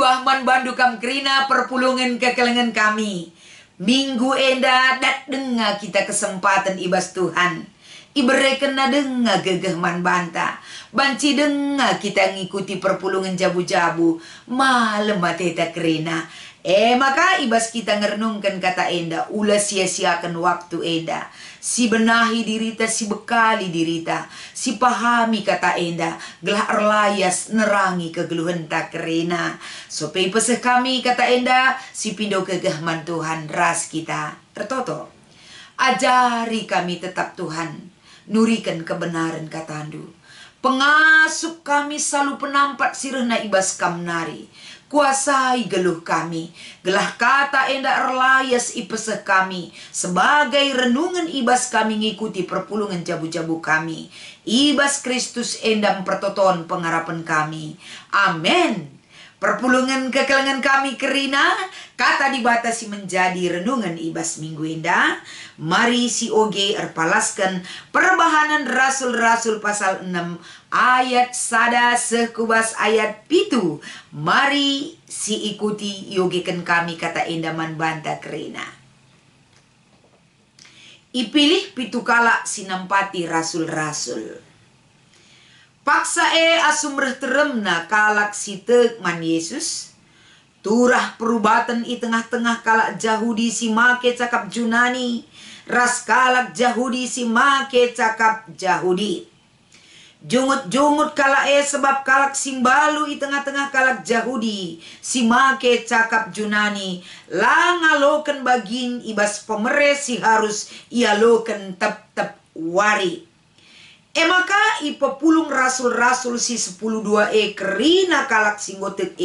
juah man bandu kam kerina perpulungan kekelengan kami. Minggu enda dat denga kita kesempatan ibas Tuhan. Ibereken na denga gegeh man banta. Banci denga kita ngikuti perpulungan jabu-jabu. Malem mateta kerina. Maka ibas kita ngerenungkan kata enda. Ulah sia-siakan waktu enda. Si benahi dirita, si bekali dirita, si pahami kata enda, gelah erlayas nerangi kegeluhan tak kerena. Supaya peseh kami kata enda, si pindo kegahman Tuhan ras kita. Tertoto, ajari kami tetap Tuhan, nurikan kebenaran katandu. Pengasup kami selalu penampat sirena ibas kamnari. Kuasai geluh kami, gelah kata enda erlayas ipeseh kami, sebagai renungan ibas kami ngikuti perpulungan jabu-jabu kami. Ibas Kristus enda mempertoton pengharapan kami. Amin. Perpulungan kekelengan kami kerina, kata dibatasi menjadi renungan ibas minggu enda. Mari si oge erpalaskan perbahanan Rasul-Rasul pasal 6 ayat sada sekubas ayat pitu. Mari si ikuti yogekan kami kata endaman banta kerina. Ipilih pitu kala sinampati rasul-rasul. Paksa asumreh teremna kalak sitek man Yesus. Turah perubatan i tengah-tengah kalak Jahudi si make cakap Junani. Ras kalak Jahudi si make cakap Jahudi. Jungut-jungut kalak sebab kalak simbalu i tengah-tengah kalak Jahudi. Si make cakap Junani. Langaloken bagin ibas pemeres si harus ialoken tep-tep wari. Maka ipepulung rasul-rasul si 10-2 kerina kalak singgotek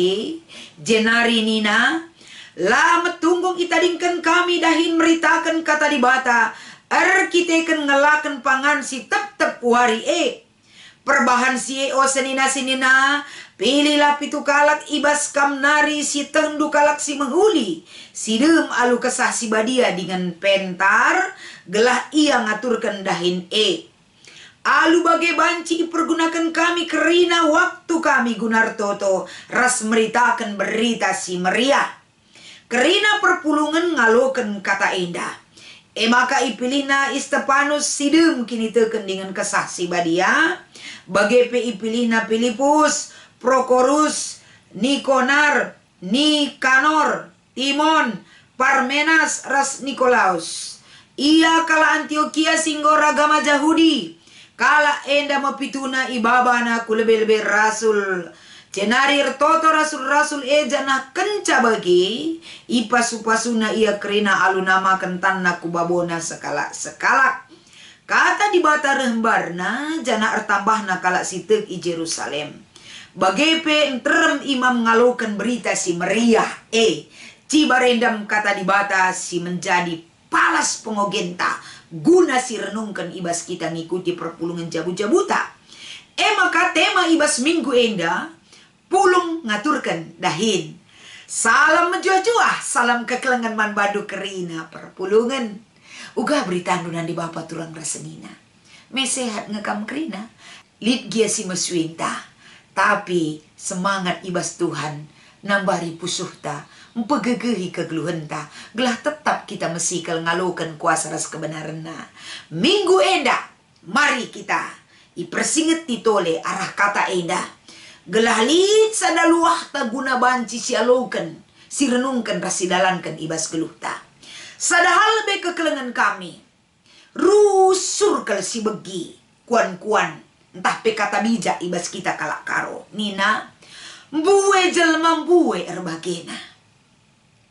jenari nina lama tunggung itadingkan kami dahin meritakan kata dibata kitaken ngelaken pangan si tep-tep wari perbahan si o senina pilihlah pitu kalak ibas kamnari si tendu kalak si menghuli sidem alu kesah si badia dengan pentar gelah ia ngaturkan dahin alu bagai banci pergunakan kami kerina waktu kami gunar toto ras meritakan berita si meriah. Kerina perpulungan ngaloken kata indah. Maka ipilihna Istepanus sidem kini teken dengan kesah si badia. Bagai pe ipilihna Filipus, Prokorus, Nikonar, Nikanor, Timon, Parmenas ras Nikolaus. Ia kala Antioquia singgora agama Yahudi. Kala enda mapituna ibabana ku lebih-lebih rasul. Cenari toto rasul-rasul janah kenca bagi. Ipasu-pasuna ia kerina alu nama kentanna ku babona sekalak-sekalak. Kata di bata rembarna jana ertambahna kalak sitek i Jerusalem. Bagepe enterem imam ngalokan berita si meriah. Cibarendam kata di bata si menjadi palas pengogenta. Guna si renungkan ibas kita ngikuti perpulungan jabu-jabuta. Maka tema ibas minggu enda pulung ngaturkan dahin. Salam menjuah-juah, salam kekelengan man badu kerina perpulungan. Uga beritandunan di bapa turang rasenina. Mesehat ngekam kerina. Lid gia si meswinta. Tapi semangat ibas Tuhan nambari pusuhta. Mempegegehi kegeluhenta. Gelah tetap kita mesikal ngalokan kuasa ras kebenaran. Minggu enda, mari kita ipersinget titole arah kata enda. Gelah lid sadaluah ta guna banci si alokan, si renungkan ras sidalankan ibas geluhta. Sadahal be kekelengan kami. Rusur kal si begi, kuan-kuan, entah pe kata bijak ibas kita kalak karo. Nina, mbue jelma mbue erbagena.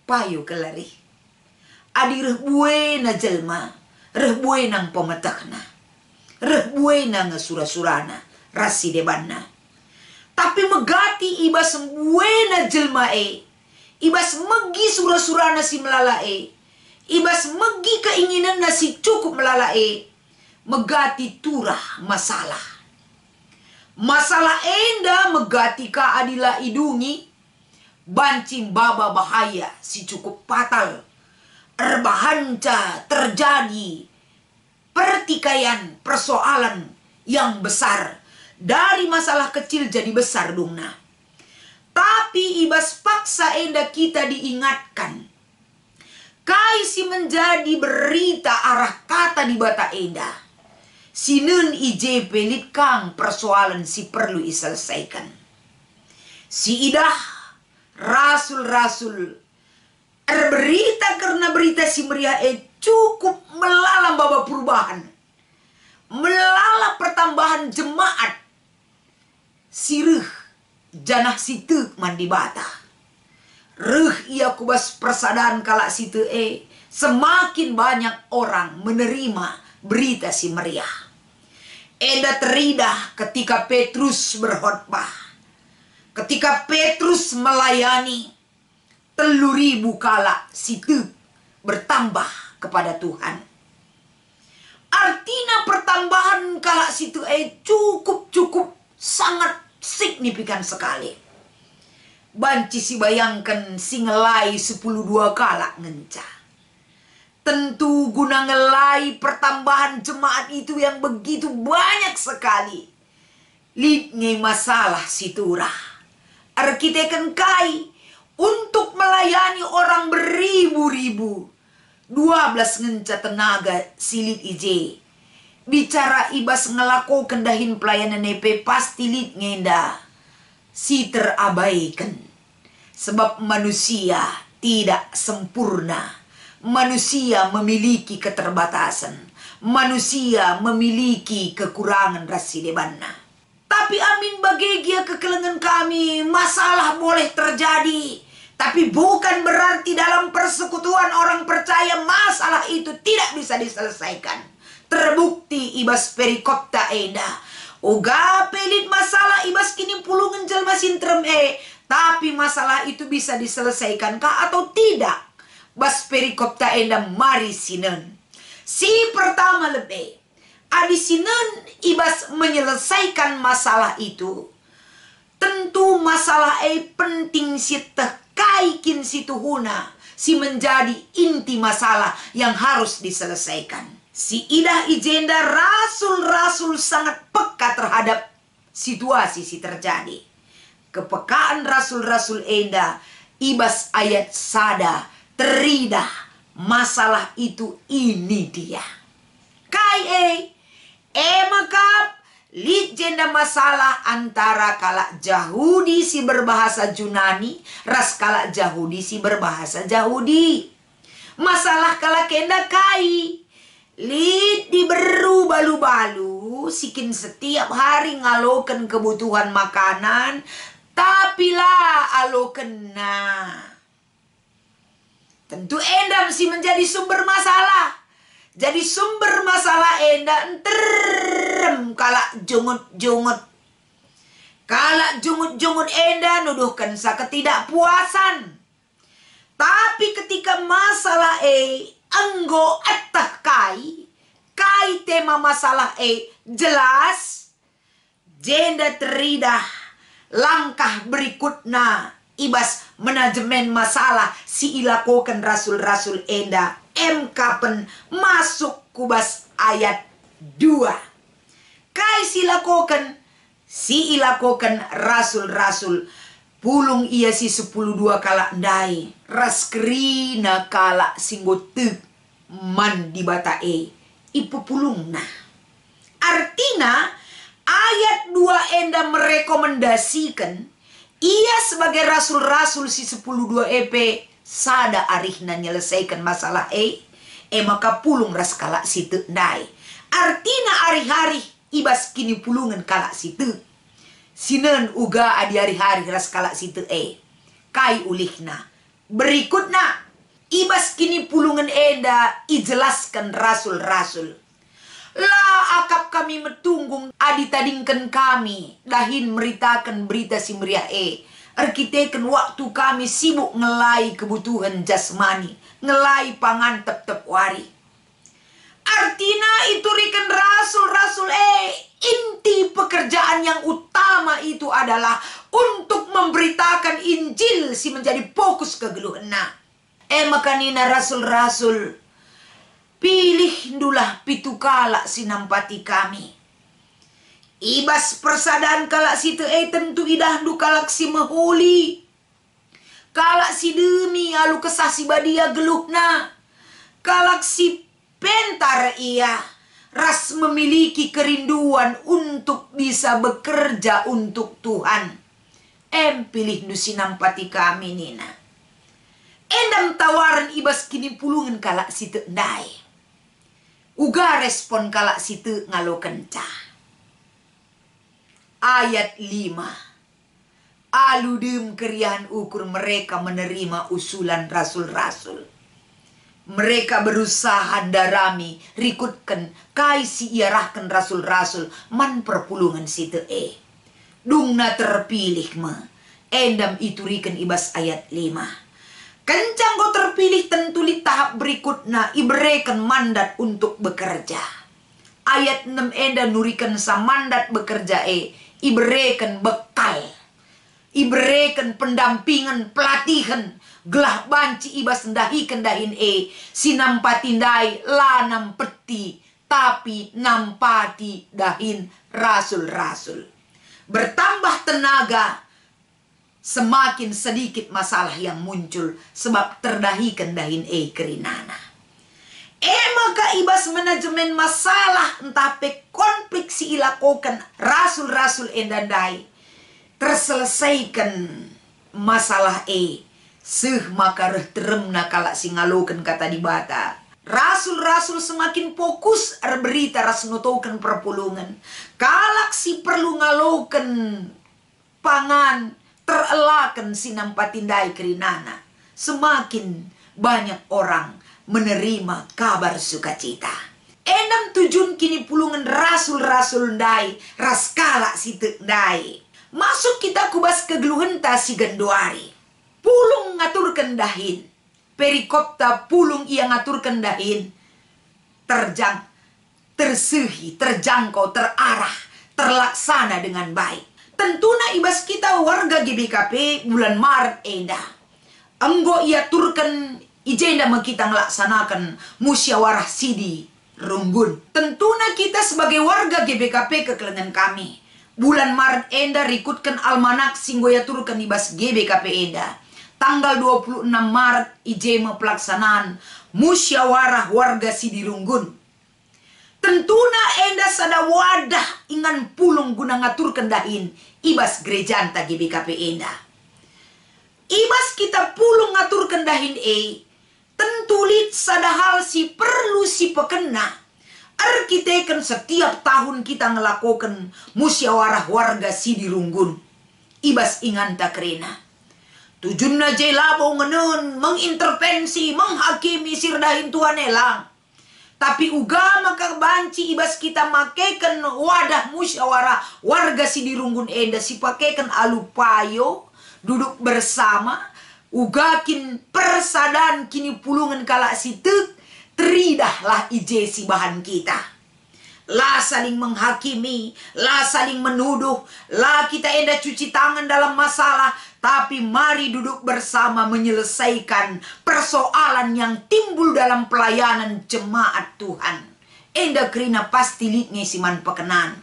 Payu kelari. Adi rehbue na jelma. Rehbue nang pemetakna. Rehbue nang surah-surana. Rasi debanna. Tapi megati ibas mbue na jelma Ibas megi surah-surana si melala Ibas megi keinginan na si cukup melala Megati turah masalah. Masalah enda megati ka adila idungi. Bancing baba bahaya si cukup fatal. Erbahanca terjadi pertikaian persoalan yang besar. Dari masalah kecil jadi besar dungna. Tapi ibas paksa enda kita diingatkan. Kai si menjadi berita arah kata di bata enda. Sinun ije pelit kang persoalan si perlu diselesaikan. Si idah rasul-rasul berita karena berita si meriah cukup melalang baba perubahan. Melala pertambahan jemaat. Sirih janah situ mandi bata. Reh ia kubas persadaran kala situ semakin banyak orang menerima berita si meriah. Eda teridah ketika Petrus berkhotbah. Ketika Petrus melayani 3.000 kala situ bertambah kepada Tuhan. Artinya pertambahan kala situ cukup sangat signifikan sekali. Banci si bayangkan si ngelai 10 dua kala ngenca. Tentu guna ngelai pertambahan jemaat itu yang begitu banyak sekali. Lidngi masalah si turah. Arkiteken kai untuk melayani orang beribu-ribu. 12 ngenca tenaga silit ije. Bicara ibas ngelako kendahin pelayanan EP pasti lid ngenda. Si terabaikan. Sebab manusia tidak sempurna. Manusia memiliki keterbatasan. Manusia memiliki kekurangan rasidebanna. Tapi amin bagegia kekelengan kami. Masalah boleh terjadi. Tapi bukan berarti dalam persekutuan orang percaya masalah itu tidak bisa diselesaikan. Terbukti ibas perikopta enda. Uga pelit masalah ibas kini pulungan jelma sintrem tapi masalah itu bisa diselesaikan kah atau tidak? Bas perikopta enda mari sinen. Si pertama lebih. Adi sinen ibas menyelesaikan masalah itu. Tentu masalah penting si tekaikin si tuhuna. Si menjadi inti masalah yang harus diselesaikan. Si idah ijenda rasul-rasul sangat peka terhadap situasi si terjadi. Kepekaan rasul-rasul enda ibas ayat sada teridah masalah itu ini dia. Kai makap lid jenda masalah antara kalak Yahudi si berbahasa Yunani ras kalak Yahudi si berbahasa Yahudi. Masalah kalak kenda kai lid diberu balu-balu sikin setiap hari ngaloken kebutuhan makanan. Tapi lah alo kena. Tentu endam si menjadi sumber masalah. Jadi sumber masalah enda enterem kalak jungut-jungut. Kalak jungut-jungut enda nuduhkan sa ketidakpuasan. Tapi ketika masalah enggo etah kai tema masalah jelas. Jenda teridah. Langkah berikutnya ibas manajemen masalah si ilakokan rasul-rasul enda kapen masuk kubas ayat 2. Kai si ilakokan rasul-rasul pulung ia si 10 dua kala ndai raskrina kala singgotek man di bata ipu pulung nah. Artinya ayat 2 enda merekomendasikan ia sebagai rasul-rasul si 10 dua sada arihna nyelesaikan masalah maka pulung ras kalak situ ndai. Artina hari-hari ibas kini pulungan kalak situ. Sinen uga adi hari-hari ras kalak situ kai ulihna. Berikutnya ibas kini pulungan enda ijelaskan rasul-rasul. Lah akap kami metunggung adi tadingkan kami dahin meritakan berita si meriah arkiteken waktu kami sibuk ngelai kebutuhan jasmani, ngelai pangan tep-tep wari. Artinya itu rikan rasul-rasul inti pekerjaan yang utama itu adalah untuk memberitakan Injil si menjadi fokus kegeluhna. Makanina rasul-rasul pilih ndulah pitukala sinampati kami. Ibas persadaan kalak si tentu idah du kalak si mahuli. Kalak si demi alu kesah si badia geluhna. Kalak si pentar ia ras memiliki kerinduan untuk bisa bekerja untuk Tuhan. Pilih du sinampati kami nina. Endam tawaran ibas kini pulungan kalak si ndai. Uga respon kalak si ngalo kencah. Ayat 5. Aludem keriahan ukur mereka menerima usulan rasul-rasul. Mereka berusaha darami rikutkan kaisi iarahkan rasul-rasul man perpulungan situ Dungna terpilih endam iturikan ibas ayat 5. Kencang kau terpilih tentu li tahap berikutnya iberikan mandat untuk bekerja. Ayat 6 enda nurikan sa mandat bekerja iberikan bekal. Iberikan pendampingan, pelatihan. Gelah banci ibas ndahikan dahin sinampatindai lanam peti. Tapi nampati dahin rasul-rasul. Bertambah tenaga, semakin sedikit masalah yang muncul. Sebab terdahikan dahin kerinana. Maka ibas manajemen masalah entah pe konflik si ilakokan rasul-rasul endandai terselesaikan masalah maka reh teremna kalak si ngalokan kata di bata. Rasul-rasul semakin fokus berita ras nutokan perpulungan. Kalak si perlu ngalokan pangan terelakan sinampatindai kerinana. Semakin banyak orang menerima kabar sukacita. Enam tujun kini pulungan rasul-rasul ndai raskala situ ndai. Masuk kita kubas kegeluhan si gendoari. Pulung ngaturkan dahin. Perikopta pulung ia ngaturkan dahin. Terjangkau, terarah, terlaksana dengan baik. Tentuna ibas kita warga GBKP bulan Maret endah. Enggo ia turkan ijenda kita ngelaksanakan musyawarah sidi Runggun. Tentuna kita sebagai warga GBKP kekelengan kami. Bulan Maret enda rikutkan almanak singgoya turkan ibas GBKP enda. Tanggal 26 Maret ijema pelaksanaan musyawarah warga sidi Runggun. Tentuna enda sada wadah ingan pulung guna ngaturkan dahin ibas gerejanta GBKP enda. Ibas kita pulung ngaturkan dahin tentulit sadahal si perlu si pekena. Arkiteken setiap tahun kita ngelakukan musyawarah warga sidi Runggun. Ibas inganta kerena. Tujunna jelabo ngenun mengintervensi, menghakimi sirdahin Tuhan elang. Tapi ugama banci ibas kita makeken wadah musyawarah warga sidi Runggun enda si pakeken alupayo duduk bersama. Ugakin persadaan kini pulungan kalak situ teridahlah ije si bahan kita. Lah saling menghakimi, lah saling menuduh, lah kita enda cuci tangan dalam masalah. Tapi mari duduk bersama menyelesaikan persoalan yang timbul dalam pelayanan jemaat Tuhan. Enda kerina pasti litnya siman pekenan.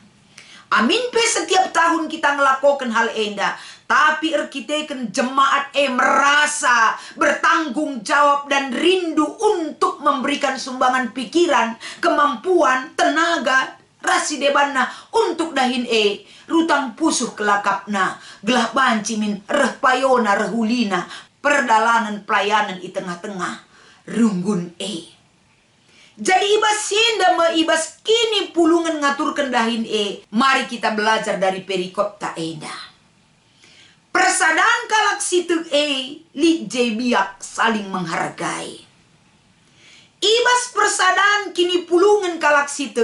Amin pe setiap tahun kita ngelakukan hal enda. Tapi erkiteken jemaat merasa bertanggung jawab dan rindu untuk memberikan sumbangan pikiran, kemampuan, tenaga, rasidebana untuk dahin rutang pusuh kelakapna, gelah banci min reh payona rehulina, perdalanan pelayanan di tengah-tengah, Runggun Jadi ibas sinda ibas kini pulungan ngaturkan dahin mari kita belajar dari perikopta enda. Persadaan kalak situ li biak saling menghargai. Ibas persadaan kini pulungan kalak situ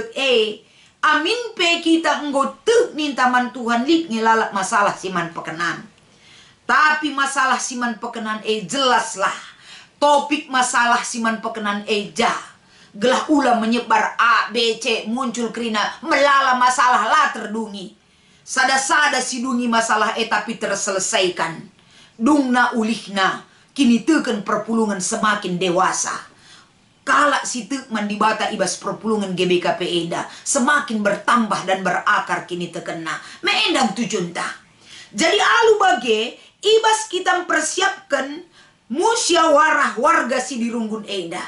amin pe kita nggotek nintaman Tuhan li ngelalak masalah siman pekenan. Tapi masalah siman pekenan jelaslah. Topik masalah siman pekenan gelah ulah menyebar A, B, C muncul kerina melala masalah lah terdungi. Sada-sada sidungi masalah tapi terselesaikan. Dungna ulihna kini teken perpulungan semakin dewasa. Kalak situ mandibata ibas perpulungan GBKP enda semakin bertambah dan berakar kini terkena. Meendang tujunta. Jadi alu bage ibas kita mempersiapkan musyawarah warga si dirunggun enda.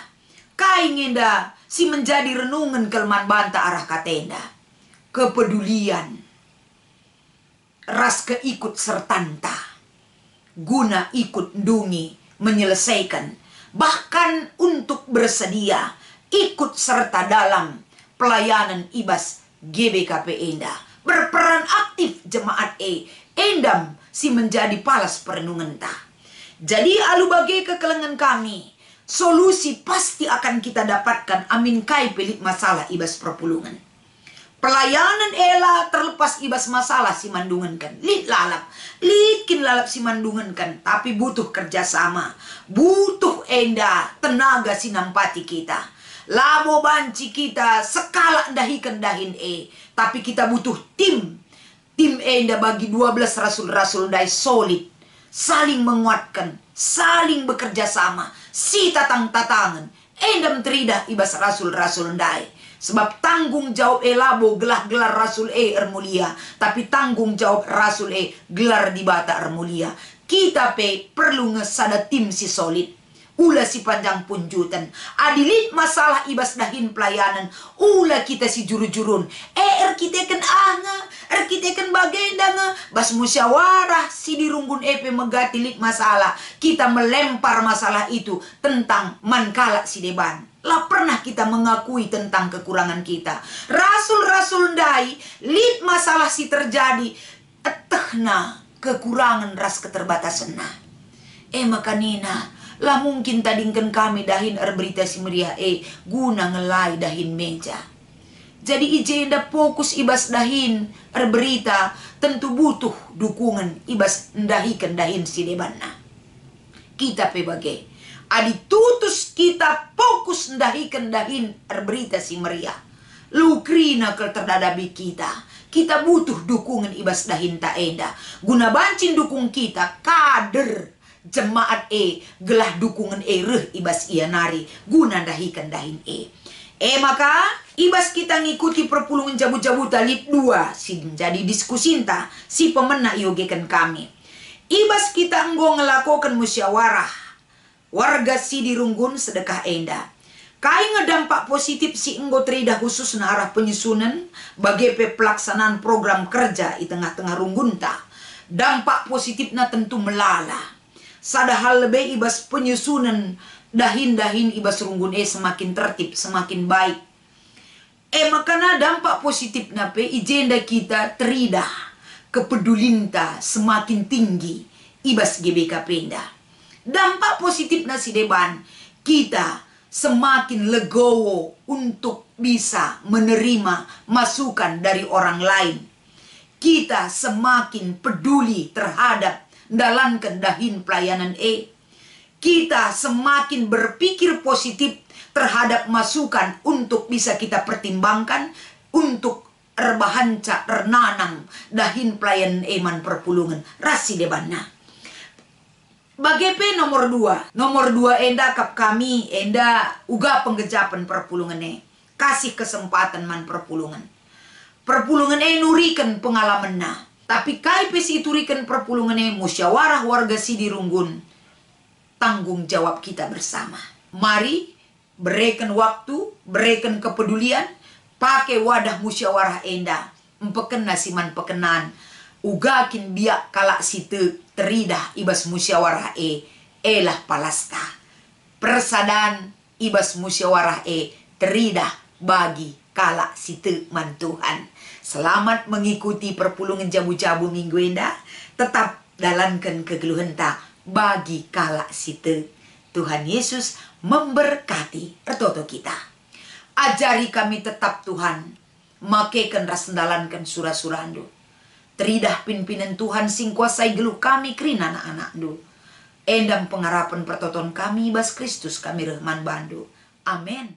Kain enda si menjadi renungan kelman banta arah katenda. Kepedulian. Ras keikut sertanta. Guna ikut ndungi menyelesaikan. Bahkan untuk bersedia ikut serta dalam pelayanan ibas GBKP enda. Berperan aktif jemaat endam si menjadi palas perenungan ta. Jadi alu bagi kekelengan kami, solusi pasti akan kita dapatkan amin kai pelit masalah ibas perpulungan. Pelayanan ela terlepas ibas masalah si mandungan kan. Litkin lalap si mandungan kan. Tapi butuh kerjasama. Butuh enda tenaga si nampati kita. Labo banci kita sekala dahikan dahin Tapi kita butuh tim. Tim enda bagi 12 rasul-rasul dai solid. Saling menguatkan. Saling bekerja sama. Si tatang-tatangan. Endam teridah ibas rasul-rasul dai. Sebab tanggung jawab labo gelar Rasul mulia. Tapi tanggung jawab Rasul gelar di bata mulia. Kita perlu ngesada tim si solid. Ula si panjang punjutan. Adilit masalah ibas dahin pelayanan. Ula kita si juru-jurun. Erkiteken anga. Erkiteken bagenda. Bas musyawarah si dirunggun megatilit masalah. Kita melempar masalah itu tentang mankala si deban. Lah pernah kita mengakui tentang kekurangan kita. Rasul-rasul dai, lid masalah si terjadi. Etehna kekurangan ras keterbatasan na. Makanina, lah mungkin tadingkan kami dahin berita si meriah guna ngelai dahin meja. Jadi ijenda fokus ibas dahin berita tentu butuh dukungan ibas ndahikan dahin si debanna. Kita bagai. Adi tutus kita fokus ndahikan dahin berita si meriah. Lukrina kel terdadabi kita. Kita butuh dukungan ibas dahin ta enda. Guna bancin dukung kita kader jemaat gelah dukungan reh ibas ia nari. Guna ndahikan dahin maka ibas kita ngikuti perpulungan jabu-jabu talip 2 si menjadi diskusinta si pemena iogekan kami. Ibas kita enggo ngelakukan musyawarah warga si dirunggun sedekah enda. Kai ngedampak positif si enggo terida khusus na arah penyusunan bagi pelaksanaan program kerja di tengah-tengah runggunta. Dampak positif na tentu melala. Sadahal lebih ibas penyusunan dahin-dahin ibas runggun semakin tertib, semakin baik. Makana dampak positif na ijenda kita terida kepedulinta semakin tinggi ibas GBKP enda. Dampak positif nasi deban, kita semakin legowo untuk bisa menerima masukan dari orang lain. Kita semakin peduli terhadap dalankan dahin pelayanan Kita semakin berpikir positif terhadap masukan untuk bisa kita pertimbangkan untuk erbahanca ernanang dahin pelayanan eman perpulungan rasi debanna. Bagepe nomor 2. Nomor 2 enda kap kami enda uga penggejapan perpulungan kasih kesempatan man perpulungan. Perpulungan nurikan pengalaman na. Tapi kai pesi iturikan perpulungan musyawarah warga si dirunggun. Tanggung jawab kita bersama. Mari berikan waktu, berikan kepedulian, pakai wadah musyawarah enda. Empekena siman pekenan. Ugakin biak kalak situ teridah ibas musyawarah elah palasta. Persadan ibas musyawarah teridah bagi kalak situ mantuhan. Selamat mengikuti perpulungan jabu-jabu minggu enda. Tetap dalankan kegeluhan ta bagi kalak situ. Tuhan Yesus memberkati ertoto kita. Ajari kami tetap Tuhan. Makekan rasendalankan surah-surandu. Teridah pimpinan Tuhan sing kuasai geluh kami kerina anak-anak du. Endam pengharapan pertoton kami bas Kristus kami Rahman bandu. Amin.